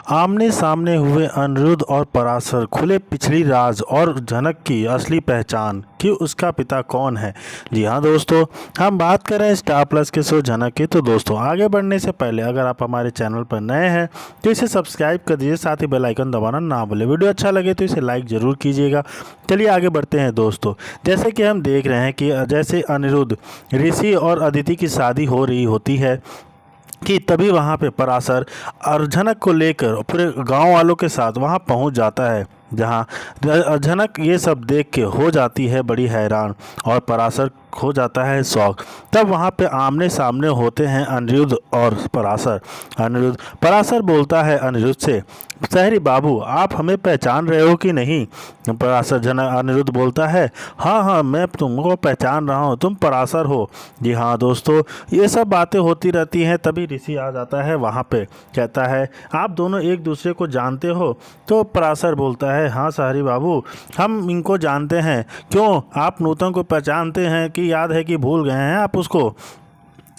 आमने सामने हुए अनिरुद्ध और पराशर, खुले पिछली राज और जनक की असली पहचान कि उसका पिता कौन है। जी हाँ दोस्तों, हम बात कर रहे हैं स्टार प्लस के शो जनक की। तो दोस्तों आगे बढ़ने से पहले अगर आप हमारे चैनल पर नए हैं तो इसे सब्सक्राइब कर दीजिए, साथ ही बेल आइकन दबाना ना भूलें। वीडियो अच्छा लगे तो इसे लाइक ज़रूर कीजिएगा। चलिए आगे बढ़ते हैं दोस्तों। जैसे कि हम देख रहे हैं कि जैसे अनिरुद्ध, ऋषि और अदिति की शादी हो रही होती है कि तभी वहाँ पे पराशर और जनक को लेकर पूरे गांव वालों के साथ वहाँ पहुँच जाता है, जहाँ जनक ये सब देख के हो जाती है बड़ी हैरान और पराशर हो जाता है शौक। तब वहाँ पे आमने सामने होते हैं अनिरुद्ध और पराशर। पराशर बोलता है अनिरुद्ध से, शहरी बाबू आप हमें पहचान रहे हो कि नहीं। अनिरुद्ध बोलता है, हाँ हाँ मैं तुमको पहचान रहा हूँ, तुम पराशर हो। जी हाँ दोस्तों, ये सब बातें होती रहती हैं। तभी ऋषि आ जाता है वहाँ पे, कहता है आप दोनों एक दूसरे को जानते हो। तो पराशर बोलता है, हाँ शहरी बाबू हम इनको जानते हैं। क्यों, आप नूतन को पहचानते हैं कि याद है कि भूल गए हैं आप उसको।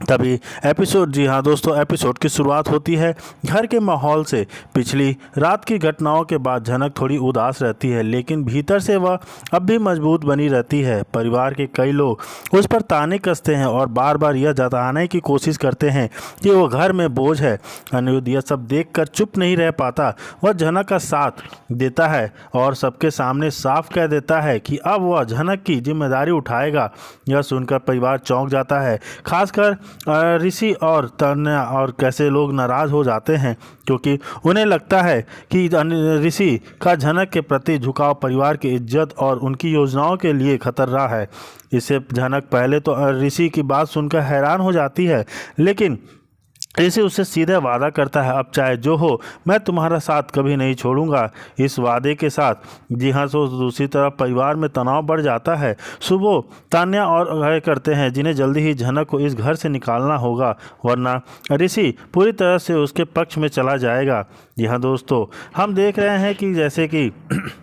तभी एपिसोड, जी हाँ दोस्तों, एपिसोड की शुरुआत होती है घर के माहौल से। पिछली रात की घटनाओं के बाद जनक थोड़ी उदास रहती है, लेकिन भीतर से वह अब भी मजबूत बनी रहती है। परिवार के कई लोग उस पर ताने कसते हैं और बार बार यह जताने की कोशिश करते हैं कि वो घर में बोझ है। अनिरुद्ध यह सब देखकर चुप नहीं रह पाता। वह जनक का साथ देता है और सबके सामने साफ कह देता है कि अब वह जनक की जिम्मेदारी उठाएगा। यह सुनकर परिवार चौंक जाता है, खासकर ऋषि और तन्या, और कैसे लोग नाराज़ हो जाते हैं क्योंकि उन्हें लगता है कि ऋषि का जनक के प्रति झुकाव परिवार की इज्जत और उनकी योजनाओं के लिए खतरा है। इससे जनक पहले तो ऋषि की बात सुनकर हैरान हो जाती है, लेकिन ऋषि उससे सीधे वादा करता है, अब चाहे जो हो मैं तुम्हारा साथ कभी नहीं छोड़ूंगा। इस वादे के साथ, जी हाँ, तो दूसरी तरफ परिवार में तनाव बढ़ जाता है। सुबह तान्या और अभय करते हैं जिन्हें जल्दी ही जनक को इस घर से निकालना होगा, वरना ऋषि पूरी तरह से उसके पक्ष में चला जाएगा। जी हाँ दोस्तों, हम देख रहे हैं कि जैसे कि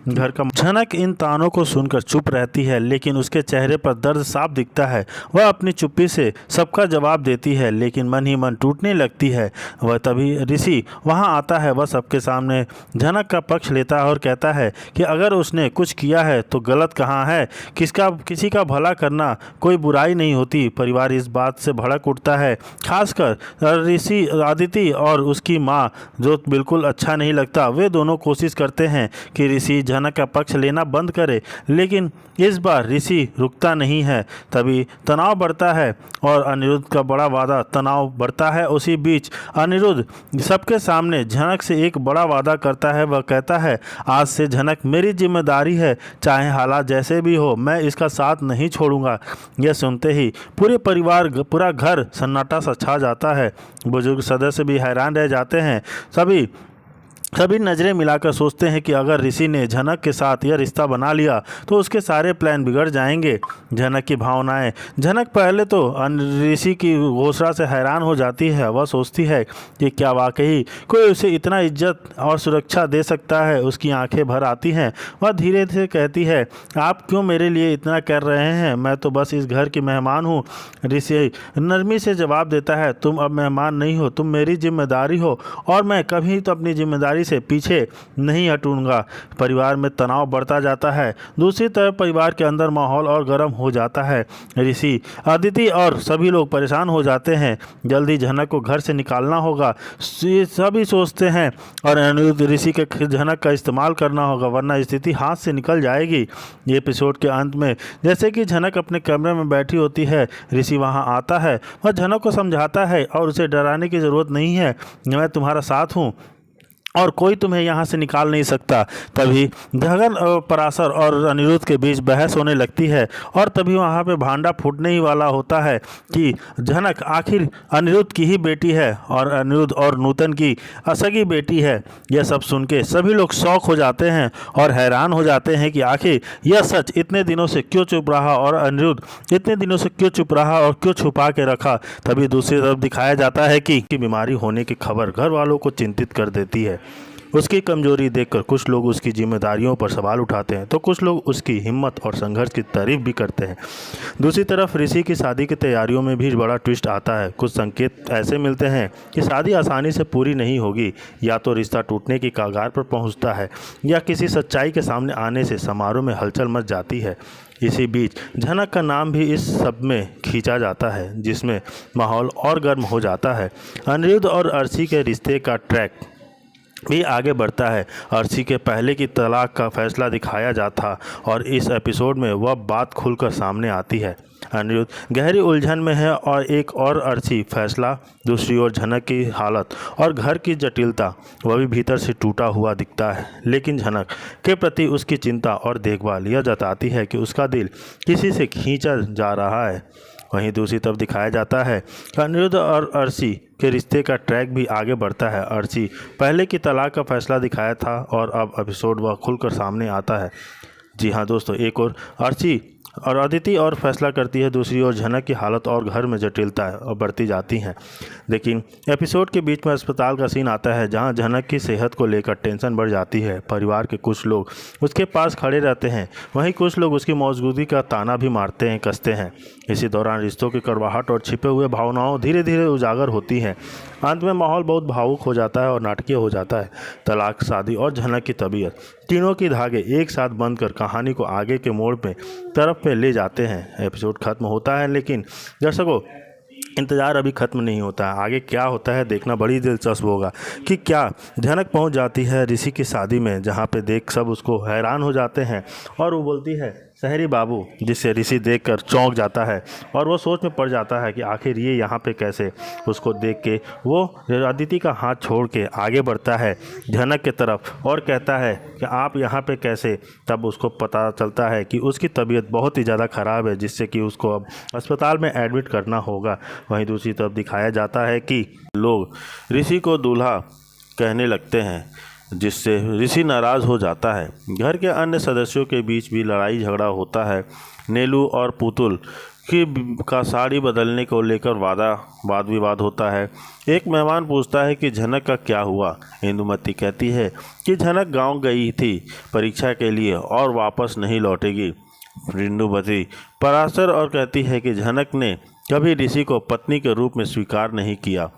घर का जनक इन तानों को सुनकर चुप रहती है, लेकिन उसके चेहरे पर दर्द साफ दिखता है। वह अपनी चुप्पी से सबका जवाब देती है, लेकिन मन ही मन टूटने लगती है। वह तभी ऋषि वहां आता है। वह सबके सामने जनक का पक्ष लेता है और कहता है कि अगर उसने कुछ किया है तो गलत कहाँ है। किसी का भला करना कोई बुराई नहीं होती। परिवार इस बात से भड़क उठता है, खासकर ऋषि, अदिति और उसकी माँ, जो बिल्कुल अच्छा नहीं लगता। वे दोनों कोशिश करते हैं कि ऋषि जनक का पक्ष लेना बंद करे, लेकिन इस बार ऋषि रुकता नहीं है। तभी तनाव बढ़ता है और अनिरुद्ध का बड़ा वादा, तनाव बढ़ता है। उसी बीच अनिरुद्ध सबके सामने जनक से एक बड़ा वादा करता है। वह कहता है, आज से जनक मेरी जिम्मेदारी है, चाहे हालात जैसे भी हो मैं इसका साथ नहीं छोड़ूंगा। यह सुनते ही पूरा घर सन्नाटा सा छा जाता है। बुजुर्ग सदस्य भी हैरान रह जाते हैं। सभी नज़रें मिलाकर सोचते हैं कि अगर ऋषि ने जनक के साथ यह रिश्ता बना लिया तो उसके सारे प्लान बिगड़ जाएंगे। जनक की भावनाएं, जनक पहले तो ऋषि की घोषणा से हैरान हो जाती है। वह सोचती है कि क्या वाकई कोई उसे इतना इज्जत और सुरक्षा दे सकता है। उसकी आंखें भर आती हैं। वह धीरे से कहती है, आप क्यों मेरे लिए इतना कर रहे हैं, मैं तो बस इस घर की मेहमान हूँ। ऋषि नरमी से जवाब देता है, तुम अब मेहमान नहीं हो, तुम मेरी जिम्मेदारी हो और मैं कभी तो अपनी जिम्मेदारी से पीछे नहीं हटूंगा। परिवार में तनाव बढ़ता जाता है। दूसरी तरफ परिवार के अंदर माहौल और गर्म हो जाता है। ऋषि, अदिति और सभी लोग परेशान हो जाते हैं। जल्दी जनक को घर से निकालना होगा, सभी सोचते हैं, और अनिरुद्ध ऋषि के जनक का इस्तेमाल करना होगा, वरना स्थिति हाथ से निकल जाएगी। ये एपिसोड के अंत में जैसे कि जनक अपने कमरे में बैठी होती है, ऋषि वहां आता है। वह जनक को समझाता है और उसे डराने की ज़रूरत नहीं है, मैं तुम्हारा साथ हूँ और कोई तुम्हें यहाँ से निकाल नहीं सकता। तभी गगन और पराशर और अनिरुद्ध के बीच बहस होने लगती है और तभी वहाँ पे भांडा फूटने ही वाला होता है कि जनक आखिर अनिरुद्ध की ही बेटी है और अनिरुद्ध और नूतन की असगी बेटी है। यह सब सुन के सभी लोग शौक हो जाते हैं और हैरान हो जाते हैं कि आखिर यह सच इतने दिनों से क्यों चुप रहा और अनिरुद्ध इतने दिनों से क्यों चुप रहा और क्यों छुपा के रखा। तभी दूसरी तरफ दिखाया जाता है कि बीमारी होने की खबर घर वालों को चिंतित कर देती है। उसकी कमजोरी देखकर कुछ लोग उसकी जिम्मेदारियों पर सवाल उठाते हैं तो कुछ लोग उसकी हिम्मत और संघर्ष की तारीफ भी करते हैं। दूसरी तरफ ऋषि की शादी की तैयारियों में भी बड़ा ट्विस्ट आता है। कुछ संकेत ऐसे मिलते हैं कि शादी आसानी से पूरी नहीं होगी, या तो रिश्ता टूटने की कगार पर पहुंचता है या किसी सच्चाई के सामने आने से समारोह में हलचल मच जाती है। इसी बीच झनक का नाम भी इस सब में खींचा जाता है, जिसमें माहौल और गर्म हो जाता है। अनिरुद्ध और अर्शी के रिश्ते का ट्रैक भी आगे बढ़ता है। अर्शी के पहले की तलाक का फैसला दिखाया जाता और इस एपिसोड में वह बात खुलकर सामने आती है। अनिरुद्ध गहरी उलझन में है और एक और अर्शी फैसला। दूसरी ओर झनक की हालत और घर की जटिलता, वह भी भीतर से टूटा हुआ दिखता है, लेकिन झनक के प्रति उसकी चिंता और देखभाल यह जताती है कि उसका दिल किसी से खींचा जा रहा है। वहीं दूसरी तरफ दिखाया जाता है कि अनिरुद्ध और अर्शी के रिश्ते का ट्रैक भी आगे बढ़ता है। अर्शी पहले की तलाक का फैसला दिखाया था और अब एपिसोड वह खुलकर सामने आता है। जी हाँ दोस्तों, एक और अर्शी और अदिति और फैसला करती है, दूसरी ओर झनक की हालत और घर में जटिलता है और बढ़ती जाती हैं। लेकिन एपिसोड के बीच में अस्पताल का सीन आता है, जहां झनक की सेहत को लेकर टेंशन बढ़ जाती है। परिवार के कुछ लोग उसके पास खड़े रहते हैं, वहीं कुछ लोग उसकी मौजूदगी का ताना भी मारते हैं, कसते हैं। इसी दौरान रिश्तों की कड़वाहट और छिपे हुए भावनाओं धीरे धीरे उजागर होती हैं। अंत में माहौल बहुत भावुक हो जाता है और नाटकीय हो जाता है। तलाक, शादी और झनक की तबीयत, तीनों की धागे एक साथ बंध कर कहानी को आगे के मोड़ पे तरफ पे ले जाते हैं। एपिसोड खत्म होता है, लेकिन दर्शकों इंतज़ार अभी ख़त्म नहीं होता है। आगे क्या होता है देखना बड़ी दिलचस्प होगा कि क्या झनक पहुंच जाती है ऋषि की शादी में, जहां पे देख सब उसको हैरान हो जाते हैं और वो बोलती है शहरी बाबू, जिससे ऋषि देखकर चौंक जाता है और वो सोच में पड़ जाता है कि आखिर ये यहाँ पे कैसे। उसको देख के वो अदिति का हाथ छोड़ के आगे बढ़ता है झनक की तरफ और कहता है कि आप यहाँ पे कैसे। तब उसको पता चलता है कि उसकी तबीयत बहुत ही ज़्यादा ख़राब है, जिससे कि उसको अब अस्पताल में एडमिट करना होगा। वहीं दूसरी तरफ दिखाया जाता है कि लोग ऋषि को दूल्हा कहने लगते हैं, जिससे ऋषि नाराज़ हो जाता है। घर के अन्य सदस्यों के बीच भी लड़ाई झगड़ा होता है। नीलू और पुतुल का साड़ी बदलने को लेकर वाद विवाद होता है। एक मेहमान पूछता है कि झनक का क्या हुआ। इंदुमती कहती है कि झनक गांव गई थी परीक्षा के लिए और वापस नहीं लौटेगी। इंदुमती पराशर और कहती है कि झनक ने कभी ऋषि को पत्नी के रूप में स्वीकार नहीं किया।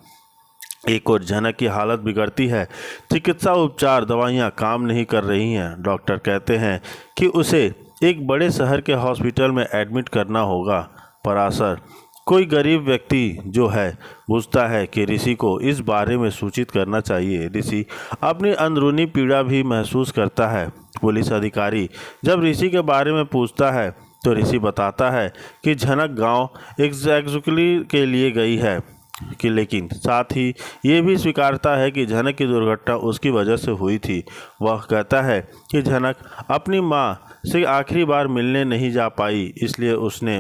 एक और झनक की हालत बिगड़ती है। चिकित्सा उपचार दवाइयाँ काम नहीं कर रही हैं। डॉक्टर कहते हैं कि उसे एक बड़े शहर के हॉस्पिटल में एडमिट करना होगा। पराशर कोई गरीब व्यक्ति जो है पूछता है कि ऋषि को इस बारे में सूचित करना चाहिए। ऋषि अपनी अंदरूनी पीड़ा भी महसूस करता है। पुलिस अधिकारी जब ऋषि के बारे में पूछता है तो ऋषि बताता है कि झनक गांव एग्जैक्टली के लिए गई है कि, लेकिन साथ ही ये भी स्वीकारता है कि झनक की दुर्घटना उसकी वजह से हुई थी। वह कहता है कि झनक अपनी माँ से आखिरी बार मिलने नहीं जा पाई, इसलिए उसने